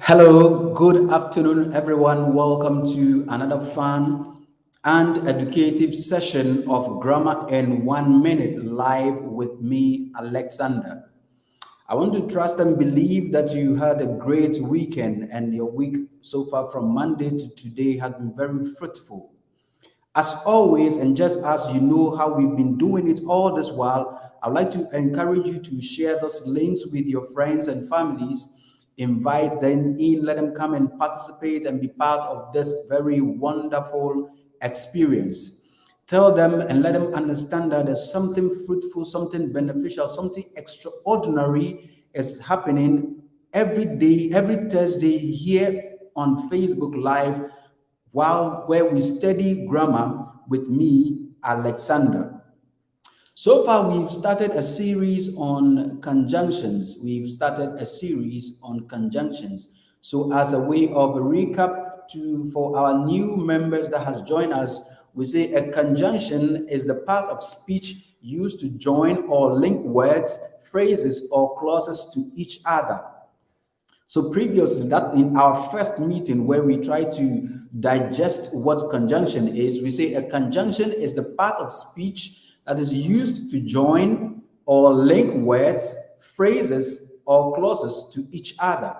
Hello, good afternoon, everyone. Welcome to another fun and educative session of Grammar in 1 Minute live with me, Alexander. I want to trust and believe that you had a great weekend and your week so far from Monday to today has been very fruitful. As always, and just as you know how we've been doing it all this while, I'd like to encourage you to share those links with your friends and families. Invite them in, let them come and participate and be part of this very wonderful experience. Tell them and let them understand that there's something fruitful, something beneficial, something extraordinary is happening every day, every Thursday here on Facebook Live while where we study grammar with me, Alexander. So far, we've started a series on conjunctions. We've started a series on conjunctions. So, as a way of a recap for our new members that has joined us, we say a conjunction is the part of speech used to join or link words, phrases, or clauses to each other. So previously, that in our first meeting where we try to digest what conjunction is, we say a conjunction is the part of speech that is used to join or link words, phrases, or clauses to each other.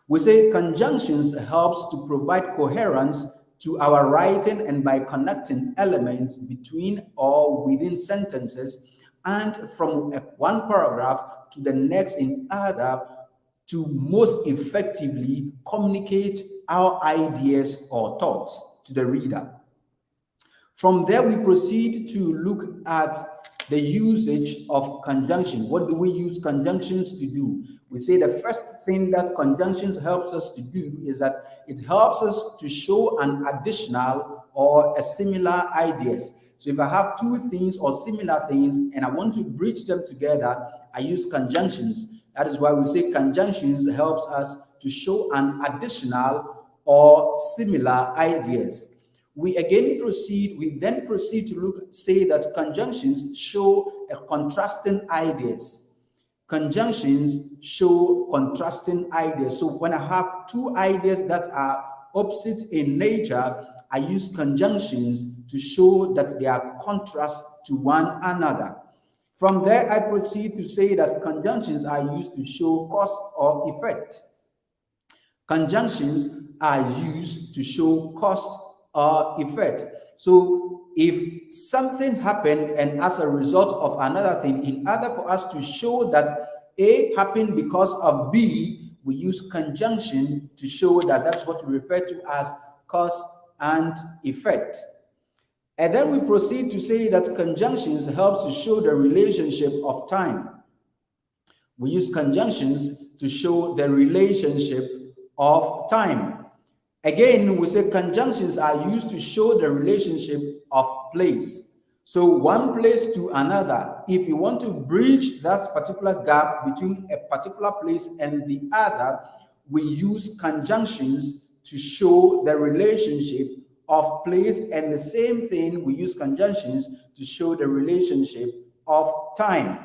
We say conjunctions helps to provide coherence to our writing and by connecting elements between or within sentences and from one paragraph to the next in order to most effectively communicate our ideas or thoughts to the reader. From there, we proceed to look at the usage of conjunction. What do we use conjunctions to do? We say the first thing that conjunctions helps us to do is that it helps us to show an additional or a similar ideas. So if I have two things or similar things and I want to bridge them together, I use conjunctions. That is why we say conjunctions helps us to show an additional or similar ideas. We then proceed to say that conjunctions show a contrasting ideas. Conjunctions show contrasting ideas. So when I have two ideas that are opposite in nature, I use conjunctions to show that they are contrast to one another. From there, I proceed to say that conjunctions are used to show cause or effect. Conjunctions are used to show cause or effect. So if something happened and as a result of another thing, in order for us to show that A happened because of B, we use conjunction to show that that's what we refer to as cause and effect. And then we proceed to say that conjunctions helps to show the relationship of time. We use conjunctions to show the relationship of time. Again, we say conjunctions are used to show the relationship of place. So one place to another, if you want to bridge that particular gap between a particular place and the other, we use conjunctions to show the relationship of place, and the same thing, we use conjunctions to show the relationship of time.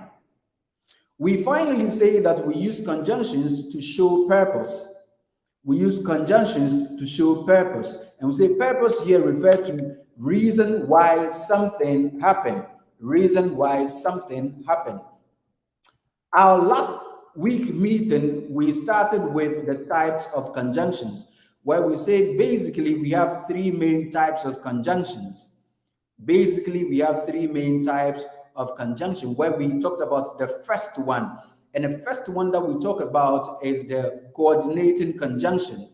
We finally say that we use conjunctions to show purpose. We use conjunctions to show purpose. And we say purpose here refers to reason why something happened. Reason why something happened. Our last week meeting, we started with the types of conjunctions, where we say basically we have three main types of conjunctions. Basically, we have three main types of conjunction, where we talked about the first one. And the first one that we talk about is the coordinating conjunction.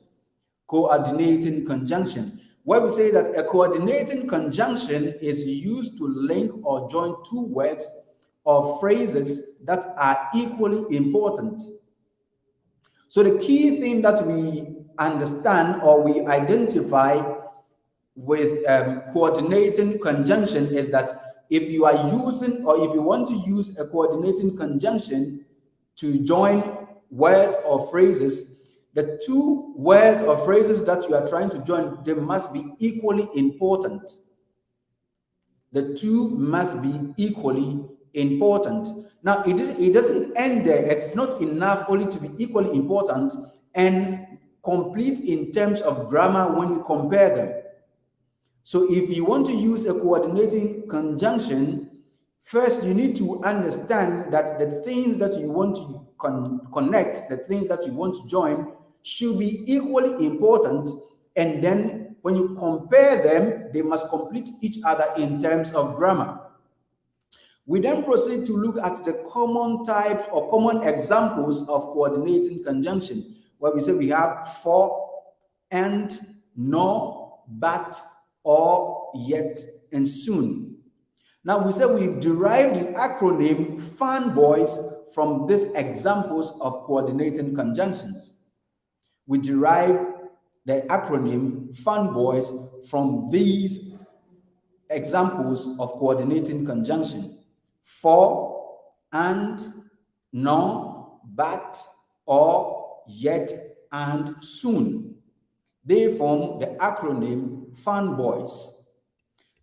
Coordinating conjunction, where we say that a coordinating conjunction is used to link or join two words or phrases that are equally important. So the key thing that we understand or we identify with coordinating conjunction is that if you are using or if you want to use a coordinating conjunction to join words or phrases, the two words or phrases that you are trying to join, they must be equally important. The two must be equally important. Now, it doesn't end there. It's not enough only to be equally important and complete in terms of grammar when you compare them. So if you want to use a coordinating conjunction, first you need to understand that the things that you want to connect, the things that you want to join, should be equally important, and then when you compare them, they must complete each other in terms of grammar. We then proceed to look at the common types or common examples of coordinating conjunction, where we say we have for, and, nor, but, or, yet, and soon. Now we say we've derived the acronym fanboys from these examples of coordinating conjunctions. We derive the acronym fanboys from these examples of coordinating conjunction: for, and, nor, but, or, yet, and soon. They form the acronym fanboys.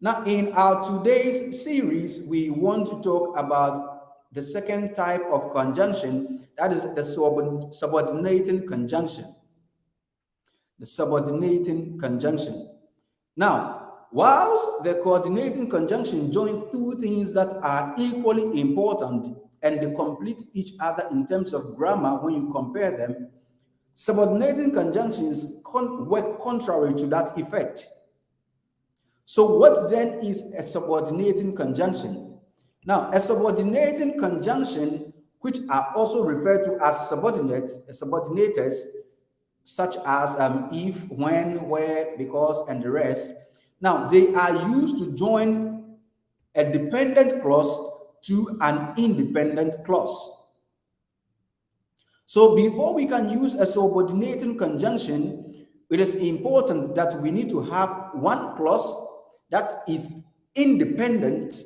Now, in our today's series, we want to talk about the second type of conjunction, that is the subordinating conjunction. The subordinating conjunction. Now, whilst the coordinating conjunction joins two things that are equally important and they complete each other in terms of grammar when you compare them, subordinating conjunctions work contrary to that effect. So what then is a subordinating conjunction? Now, a subordinating conjunction, which are also referred to as subordinators, such as if, when, where, because, and the rest. Now, they are used to join a dependent clause to an independent clause. So before we can use a subordinating conjunction, it is important that we need to have one clause that is independent,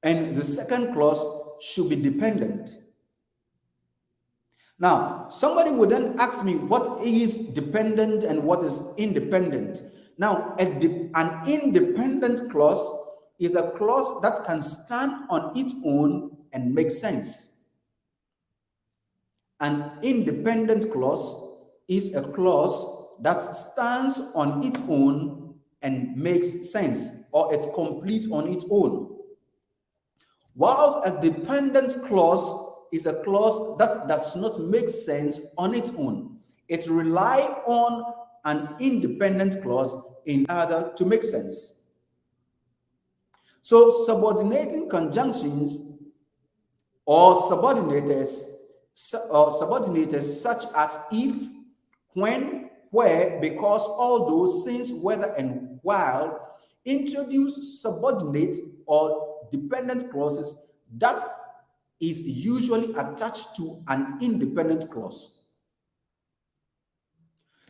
and the second clause should be dependent. Now, somebody would then ask me, what is dependent and what is independent? Now, an independent clause is a clause that can stand on its own and make sense. An independent clause is a clause that stands on its own and makes sense, or it's complete on its own. Whilst a dependent clause is a clause that does not make sense on its own. It relies on an independent clause in order to make sense. So subordinating conjunctions or subordinators such as if, when, where, because, although, since, whether, and while introduce subordinate or dependent clauses that is usually attached to an independent clause.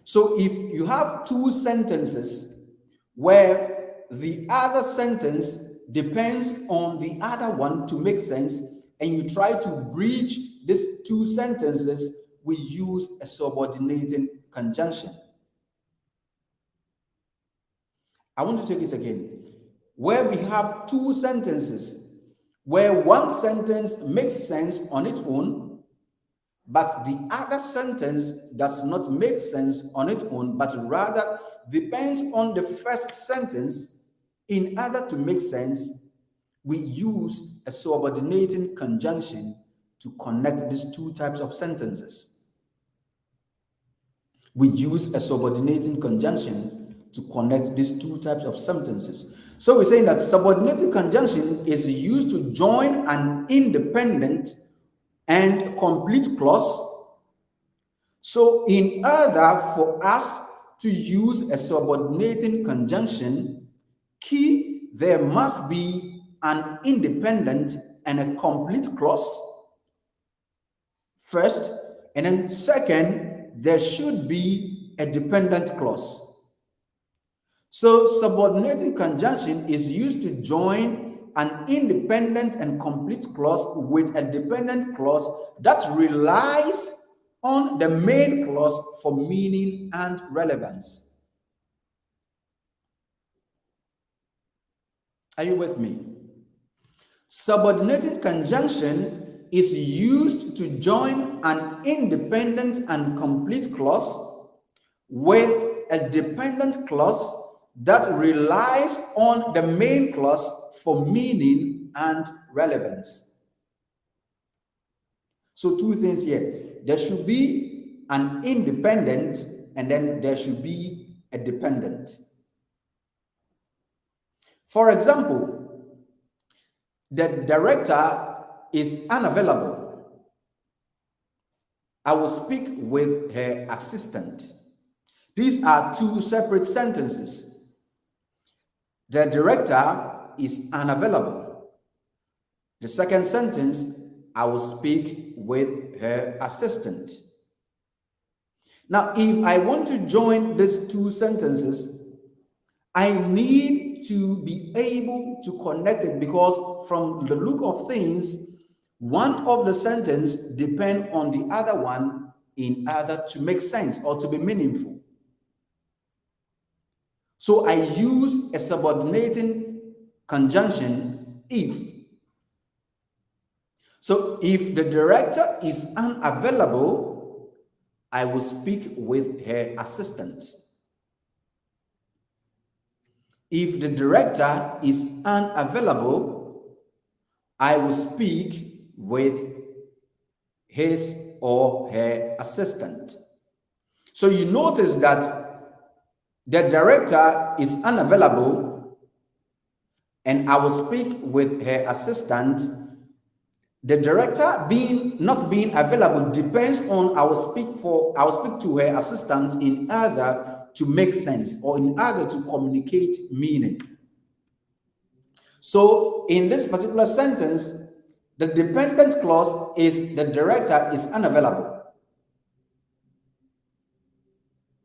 So if you have two sentences where the other sentence depends on the other one to make sense, and you try to bridge these two sentences, we use a subordinating conjunction. I want to take this again. Where we have two sentences where one sentence makes sense on its own, but the other sentence does not make sense on its own, but rather depends on the first sentence in order to make sense, we use a subordinating conjunction to connect these two types of sentences. We use a subordinating conjunction to connect these two types of sentences. So we're saying that subordinating conjunction is used to join an independent and complete clause. So in order for us to use a subordinating conjunction, key, there must be an independent and a complete clause first, and then second, there should be a dependent clause. So subordinating conjunction is used to join an independent and complete clause with a dependent clause that relies on the main clause for meaning and relevance. Are you with me? Subordinating conjunction is used to join an independent and complete clause with a dependent clause that relies on the main clause for meaning and relevance. So two things here. There should be an independent and then there should be a dependent. For example, the director is unavailable. I will speak with her assistant. These are two separate sentences. The director is unavailable. The second sentence, I will speak with her assistant. Now, if I want to join these two sentences, I need to be able to connect it because from the look of things, one of the sentences depends on the other one in order to make sense or to be meaningful. So I use a subordinating conjunction if. So if the director is unavailable, I will speak with her assistant. If the director is unavailable, I will speak with his or her assistant. So you notice that the director is unavailable and I will speak with her assistant. The director not being available depends on I will speak to her assistant in order to make sense or in order to communicate meaning. So in this particular sentence, the dependent clause is the director is unavailable.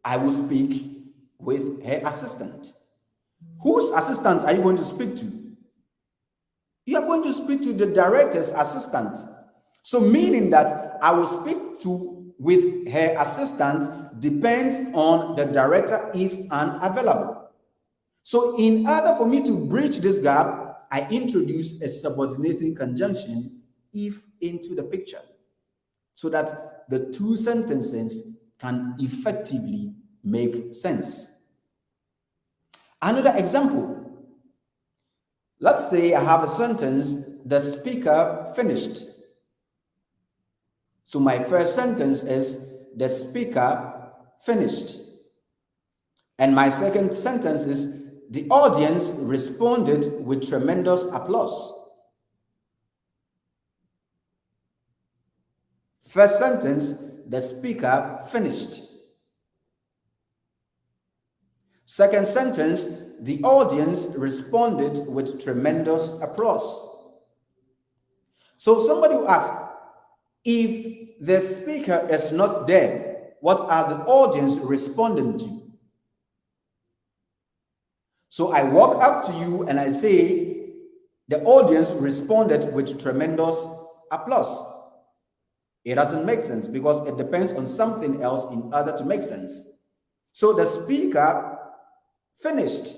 I will speak with her assistant. Whose assistant are you going to speak to? You are going to speak to the director's assistant. So meaning that I will speak with her assistant depends on the director is unavailable. So in order for me to bridge this gap, I introduce a subordinating conjunction if into the picture so that the two sentences can effectively make sense. Another example. Let's say I have a sentence, the speaker finished. So my first sentence is, the speaker finished. And my second sentence is, the audience responded with tremendous applause. First sentence, the speaker finished. Second sentence, the audience responded with tremendous applause. So somebody will ask, if the speaker is not there, what are the audience responding to? So I walk up to you and I say, the audience responded with tremendous applause. It doesn't make sense because it depends on something else in order to make sense. So the speaker finished.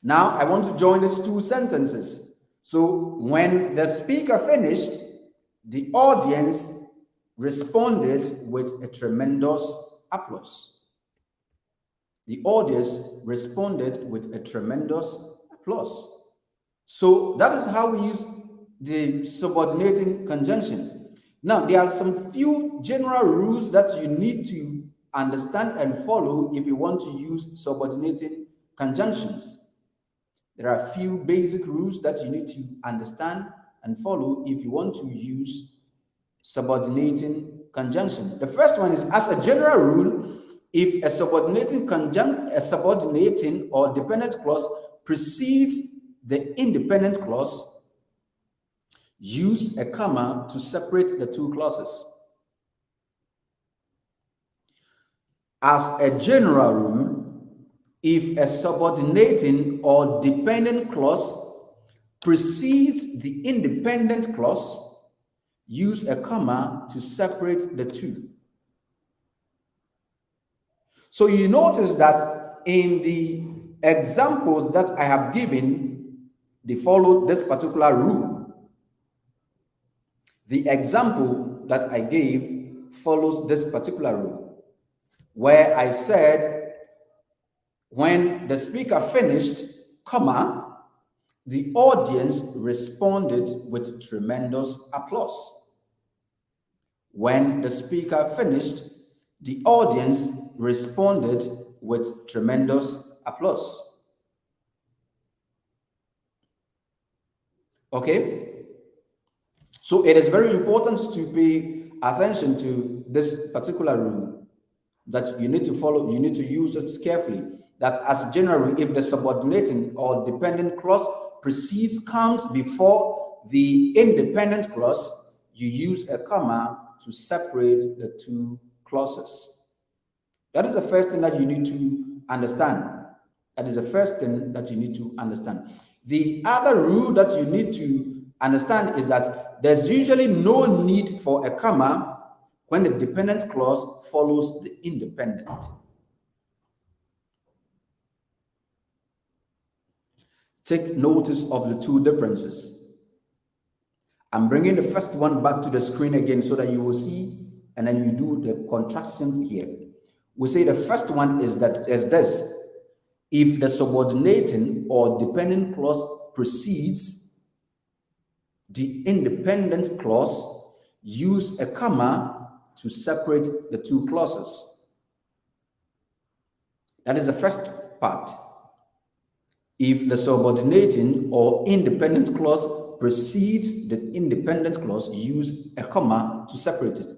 Now I want to join these two sentences. So when the speaker finished, the audience responded with a tremendous applause. The audience responded with a tremendous applause. So that is how we use the subordinating conjunction. Now, there are some few general rules that you need to understand and follow if you want to use subordinating conjunctions. There are a few basic rules that you need to understand and follow if you want to use subordinating conjunction. The first one is, as a general rule, if a subordinating or dependent clause precedes the independent clause, use a comma to separate the two clauses. As a general rule, if a subordinating or dependent clause precedes the independent clause, use a comma to separate the two. So you notice that in the examples that I have given, they follow this particular rule. The example that I gave follows this particular rule, where I said, when the speaker finished, comma, the audience responded with tremendous applause. When the speaker finished, the audience responded with tremendous applause. Okay? So it is very important to pay attention to this particular rule that you need to follow, you need to use it carefully. That as generally, if the subordinating or dependent clause comes before the independent clause, you use a comma to separate the two clauses. That is the first thing that you need to understand. That is the first thing that you need to understand. The other rule that you need to understand is that there's usually no need for a comma when the dependent clause follows the independent. Take notice of the two differences. I'm bringing the first one back to the screen again so that you will see, and then you do the contraction here. We say the first one is this: if the subordinating or dependent clause precedes the independent clause, use a comma to separate the two clauses. That is the first part. If the subordinating or independent clause precedes the independent clause, use a comma to separate it.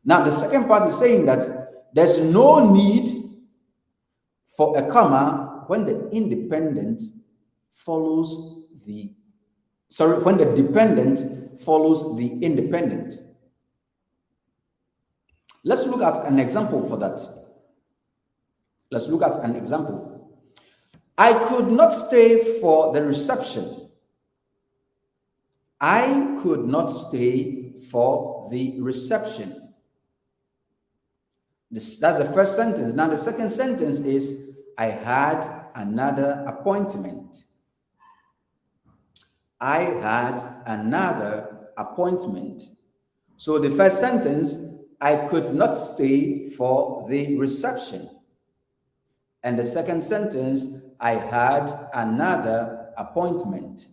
Now, the second part is saying that there's no need for a comma when the independent follows the, when the dependent follows the independent. Let's look at an example for that. Let's look at an example. I could not stay for the reception. I could not stay for the reception. That's the first sentence. Now the second sentence is, I had another appointment. I had another appointment. So the first sentence, I could not stay for the reception. And the second sentence, I had another appointment.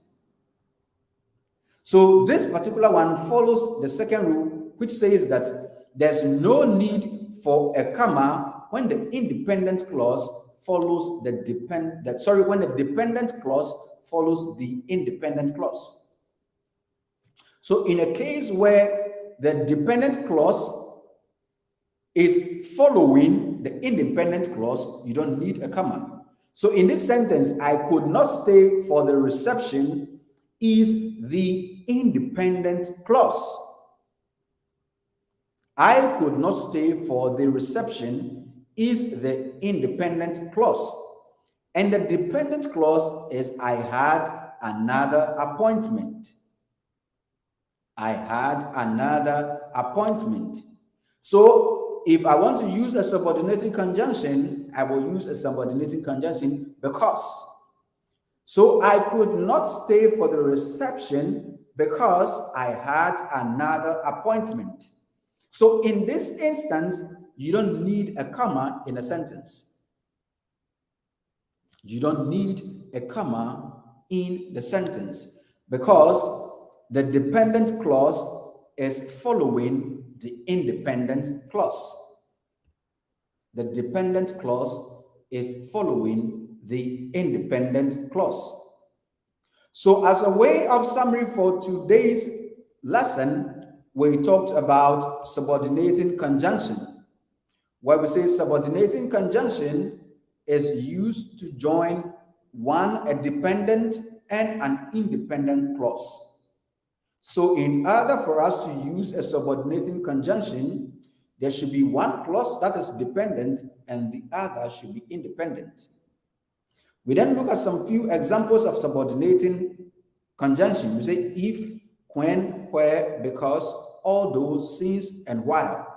So this particular one follows the second rule, which says that there's no need for a comma when the independent clause follows the when the dependent clause follows the independent clause. So in a case where the dependent clause is following the independent clause, you don't need a comma. So in this sentence, I could not stay for the reception is the independent clause. I could not stay for the reception is the independent clause. And the dependent clause is I had another appointment. I had another appointment. So if I want to use a subordinating conjunction, I will use a subordinating conjunction because. So I could not stay for the reception because I had another appointment. So in this instance, you don't need a comma in a sentence. You don't need a comma in the sentence because the dependent clause is following the independent clause. The dependent clause is following the independent clause. So as a way of summary for today's lesson, we talked about subordinating conjunction, where we say subordinating conjunction is used to join a dependent and an independent clause. So in order for us to use a subordinating conjunction, there should be one clause that is dependent and the other should be independent. We then look at some few examples of subordinating conjunction. We say if, when, where, because, although, since, and while.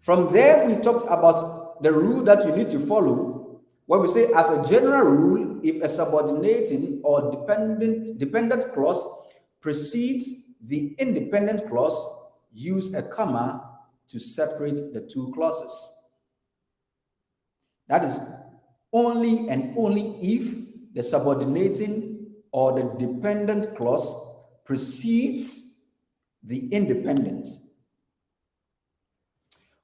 From there, we talked about the rule that you need to follow, where we say as a general rule, if a subordinating or dependent clause precedes the independent clause, use a comma to separate the two clauses. That is only and only if the subordinating or the dependent clause precedes the independent.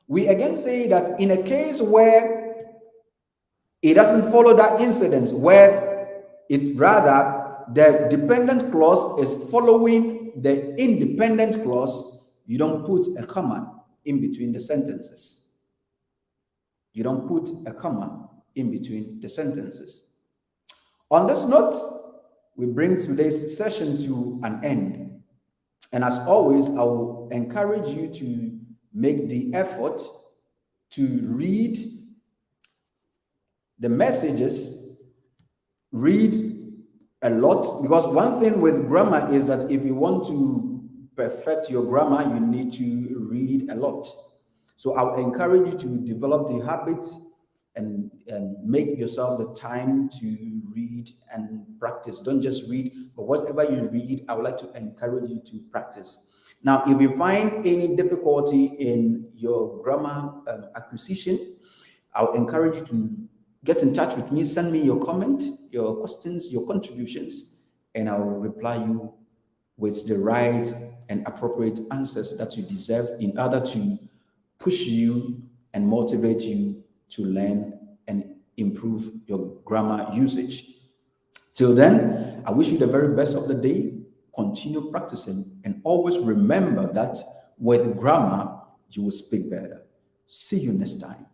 We again say that in a case where it doesn't follow that incidence, where it's rather the dependent clause is following the independent clause, you don't put a comma in between the sentences. You don't put a comma in between the sentences. On this note, we bring today's session to an end. And as always, I will encourage you to make the effort to read the messages, read a lot, because one thing with grammar is that if you want to perfect your grammar, you need to read a lot. So I will encourage you to develop the habit and make yourself the time to read and practice. Don't just read, but whatever you read, I would like to encourage you to practice. Now, if you find any difficulty in your grammar acquisition, I'll encourage you to get in touch with me, send me your comment, your questions, your contributions, and I will reply you with the right and appropriate answers that you deserve in order to push you and motivate you to learn and improve your grammar usage. Till then, I wish you the very best of the day. Continue practicing and always remember that with grammar, you will speak better. See you next time.